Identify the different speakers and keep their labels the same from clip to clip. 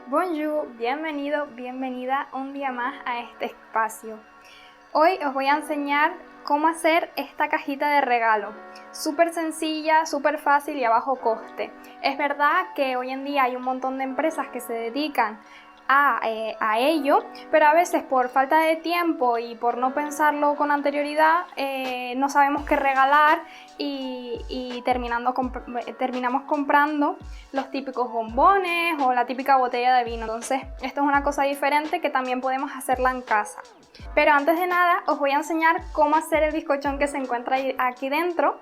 Speaker 1: Bonjour, bienvenido, bienvenida un día más a este espacio. Hoy os voy a enseñar cómo hacer esta cajita de regalo. Súper sencilla, súper fácil y a bajo coste. Es verdad que hoy en día hay un montón de empresas que se dedican a ello, pero a veces por falta de tiempo y por no pensarlo con anterioridad no sabemos qué regalar y terminamos comprando los típicos bombones o la típica botella de vino. Entonces esto es una cosa diferente que también podemos hacerla en casa. Pero antes de nada os voy a enseñar cómo hacer el bizcochón que se encuentra aquí dentro.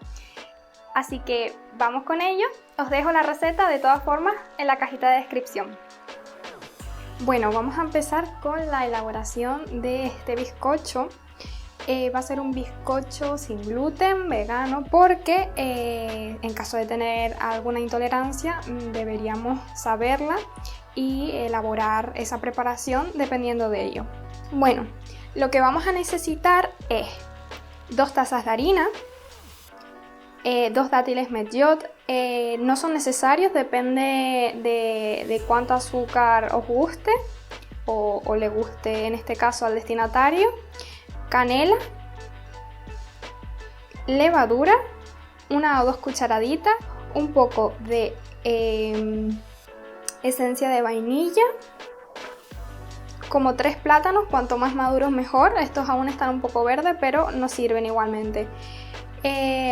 Speaker 1: Así que vamos con ello. Os dejo la receta de todas formas en la cajita de descripción. Bueno, vamos a empezar con la elaboración de este bizcocho. Va a ser un bizcocho sin gluten, vegano, porque en caso de tener alguna intolerancia deberíamos saberla y elaborar esa preparación dependiendo de ello. Bueno, lo que vamos a necesitar es 2 tazas de harina, 2 dátiles Medjot, no son necesarios, depende de cuánto azúcar os guste o le guste en este caso al destinatario, canela, levadura, 1 o 2 cucharaditas, un poco de esencia de vainilla, como 3 plátanos, cuanto más maduros mejor, estos aún están un poco verdes pero nos sirven igualmente.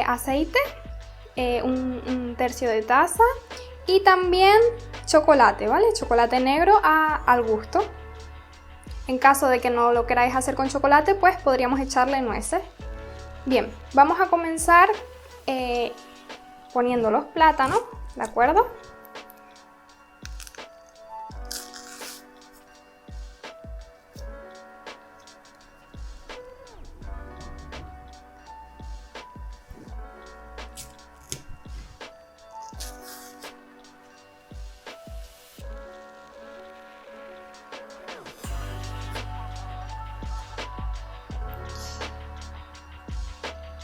Speaker 1: Aceite, un tercio de taza y también chocolate, ¿vale? Chocolate negro al gusto. En caso de que no lo queráis hacer con chocolate, pues podríamos echarle nueces. Bien, vamos a comenzar poniendo los plátanos, ¿de acuerdo?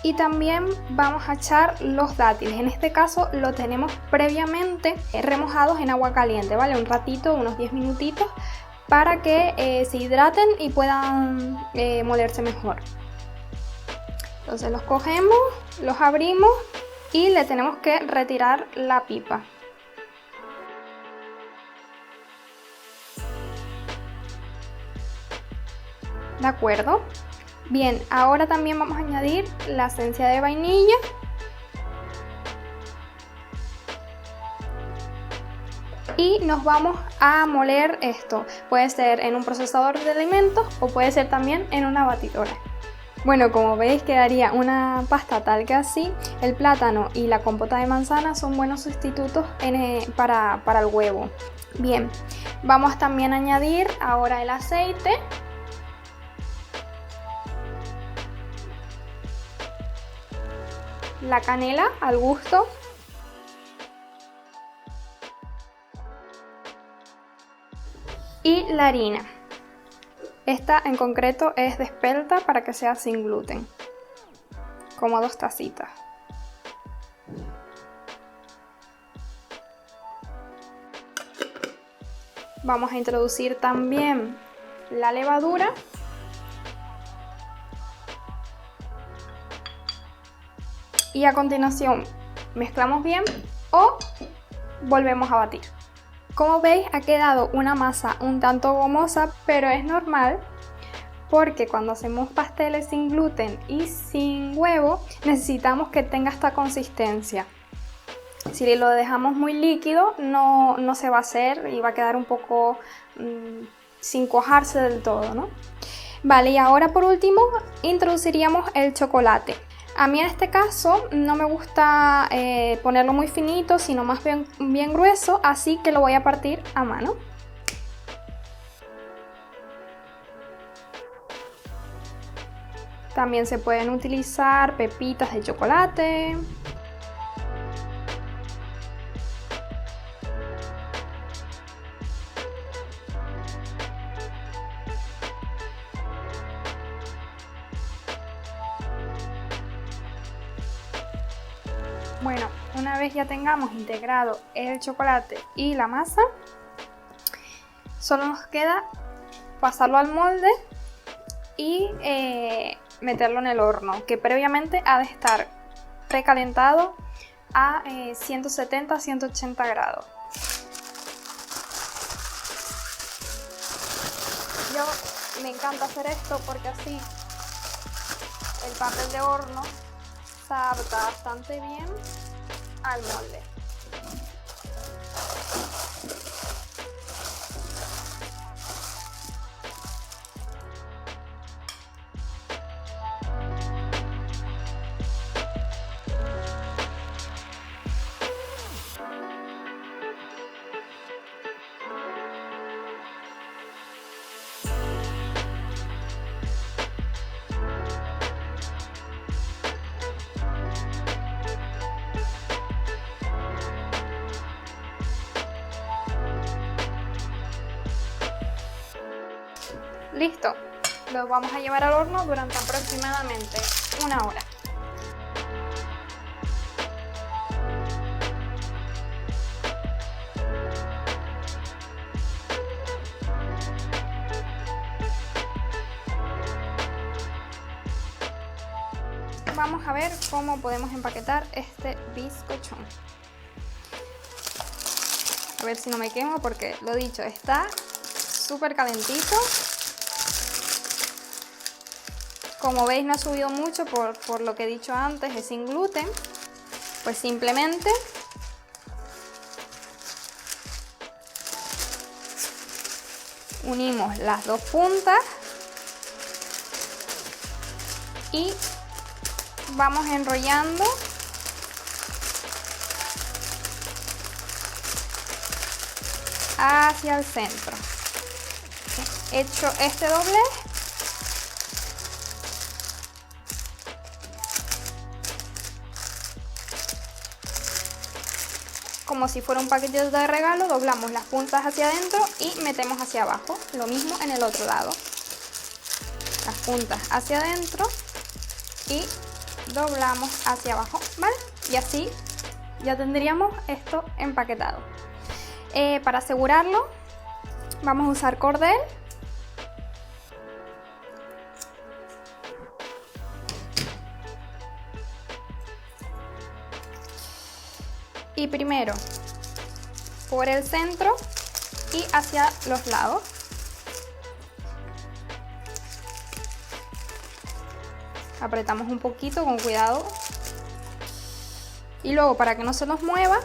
Speaker 1: Y también vamos a echar los dátiles. En este caso lo tenemos previamente remojados en agua caliente, ¿vale? Un ratito, unos 10 minutitos, para que se hidraten y puedan molerse mejor. Entonces los cogemos, los abrimos y le tenemos que retirar la pipa. ¿De acuerdo? Bien, ahora también vamos a añadir la esencia de vainilla y nos vamos a moler esto. Puede ser en un procesador de alimentos o puede ser también en una batidora. Bueno, como veis quedaría una pasta tal que así. El plátano y la compota de manzana son buenos sustitutos para el huevo. Bien, vamos también a añadir ahora el aceite. La canela al gusto y la harina. Esta en concreto es de espelta para que sea sin gluten, como 2 tacitas. Vamos a introducir también la levadura. Y a continuación mezclamos bien o volvemos a batir. Como veis ha quedado una masa un tanto gomosa, pero es normal porque cuando hacemos pasteles sin gluten y sin huevo necesitamos que tenga esta consistencia. Si lo dejamos muy líquido no se va a hacer y va a quedar un poco sin cuajarse del todo, ¿no? Vale, y ahora por último introduciríamos el chocolate. A mí en este caso no me gusta ponerlo muy finito, sino más bien grueso, así que lo voy a partir a mano. También se pueden utilizar pepitas de chocolate. Bueno, una vez ya tengamos integrado el chocolate y la masa, Solo nos queda pasarlo al molde y meterlo en el horno, que previamente ha de estar precalentado a 170-180 grados. Yo me encanta hacer esto porque así el papel de horno se adapta bastante bien al molde. Listo, los vamos a llevar al horno durante aproximadamente 1 hora. Vamos a ver cómo podemos empaquetar este bizcochón. A ver si no me quemo porque, lo dicho, está súper calentito. Como veis, no ha subido mucho por lo que he dicho antes, es sin gluten. Pues simplemente unimos las dos puntas y vamos enrollando hacia el centro. Hecho este doblez, como si fuera un paquete de regalo, doblamos las puntas hacia adentro y metemos hacia abajo. Lo mismo en el otro lado. Las puntas hacia adentro y doblamos hacia abajo, ¿vale? Y así ya tendríamos esto empaquetado. Para asegurarlo, vamos a usar cordel. Y primero por el centro y hacia los lados. Apretamos un poquito con cuidado. Y luego, para que no se nos mueva,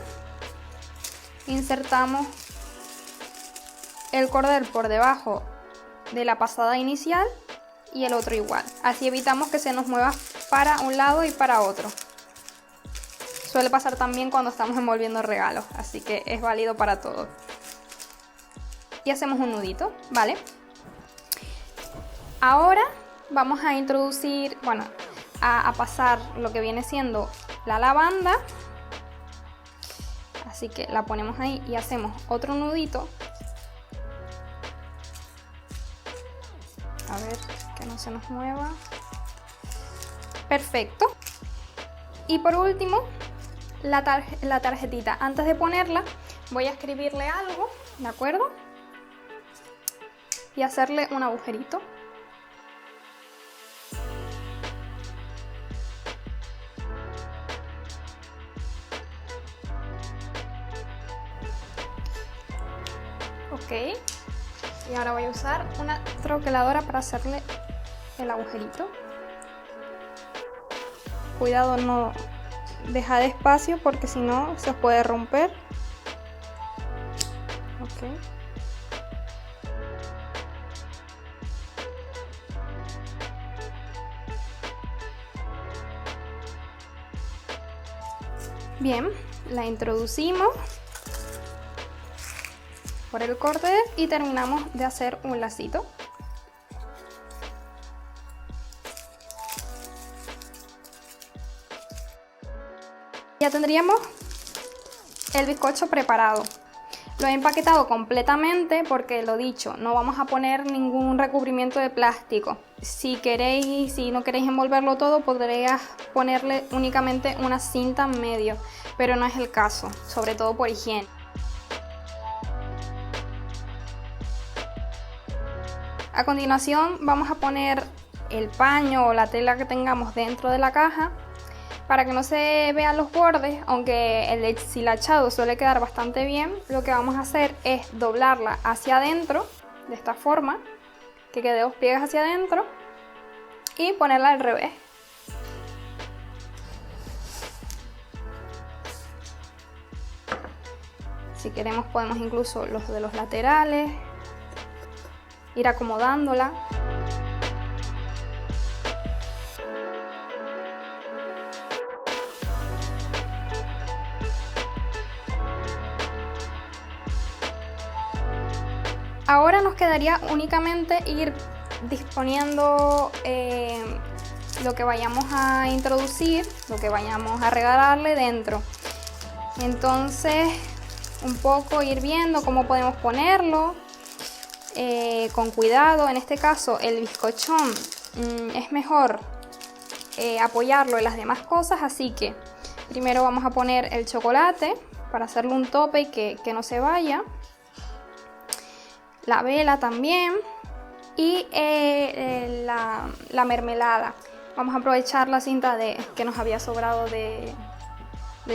Speaker 1: insertamos el cordel por debajo de la pasada inicial y el otro igual. Así evitamos que se nos mueva para un lado y para otro. Suele pasar también cuando estamos envolviendo regalos, así que es válido para todo. Y hacemos un nudito, ¿vale? Ahora vamos a introducir, bueno, a pasar lo que viene siendo la lavanda. Así que la ponemos ahí y hacemos otro nudito. A ver, que no se nos mueva. Perfecto. Y por último, la tarjetita. Antes de ponerla, voy a escribirle algo, ¿de acuerdo? Y hacerle un agujerito. Ok. Y ahora voy a usar una troqueladora para hacerle el agujerito. Cuidado, no deja de espacio porque si no se os puede romper. Ok. Bien, la introducimos por el cordel y terminamos de hacer un lacito. Ya tendríamos el bizcocho preparado. Lo he empaquetado completamente porque, lo dicho, no vamos a poner ningún recubrimiento de plástico. Si no queréis envolverlo todo, podrías ponerle únicamente una cinta en medio, pero no es el caso, sobre todo por higiene. A continuación vamos a poner el paño o la tela que tengamos dentro de la caja para que no se vean los bordes, aunque el deshilachado suele quedar bastante bien. Lo que vamos a hacer es doblarla hacia adentro, de esta forma, que quede dos pliegues hacia adentro, y ponerla al revés. Si queremos podemos incluso los de los laterales, ir acomodándola. Ahora nos quedaría únicamente ir disponiendo lo que vayamos a introducir, lo que vayamos a regalarle dentro. Entonces, un poco ir viendo cómo podemos ponerlo con cuidado. En este caso, el bizcochón es mejor apoyarlo en las demás cosas, así que primero vamos a poner el chocolate para hacerle un tope y que no se vaya. La vela también y la mermelada. Vamos a aprovechar la cinta que nos había sobrado del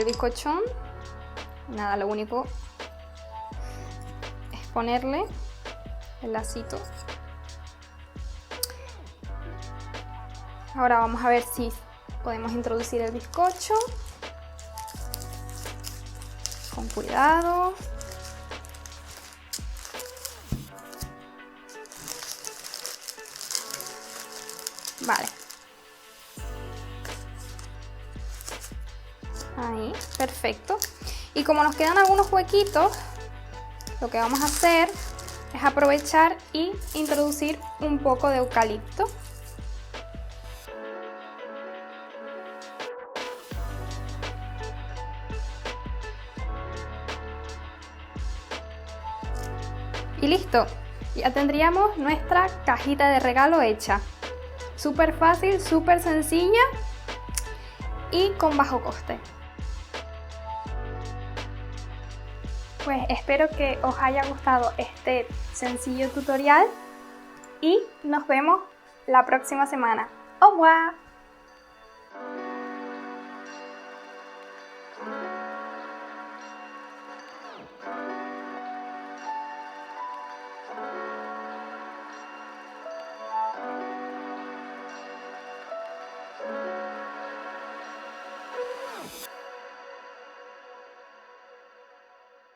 Speaker 1: bizcochón. Nada, lo único es ponerle el lacito. Ahora vamos a ver si podemos introducir el bizcocho con cuidado. Vale. Ahí, perfecto. Y como nos quedan algunos huequitos, lo que vamos a hacer es aprovechar y introducir un poco de eucalipto. Y listo, ya tendríamos nuestra cajita de regalo hecha. Súper fácil, súper sencilla y con bajo coste. Pues espero que os haya gustado este sencillo tutorial y nos vemos la próxima semana. ¡Au revoir!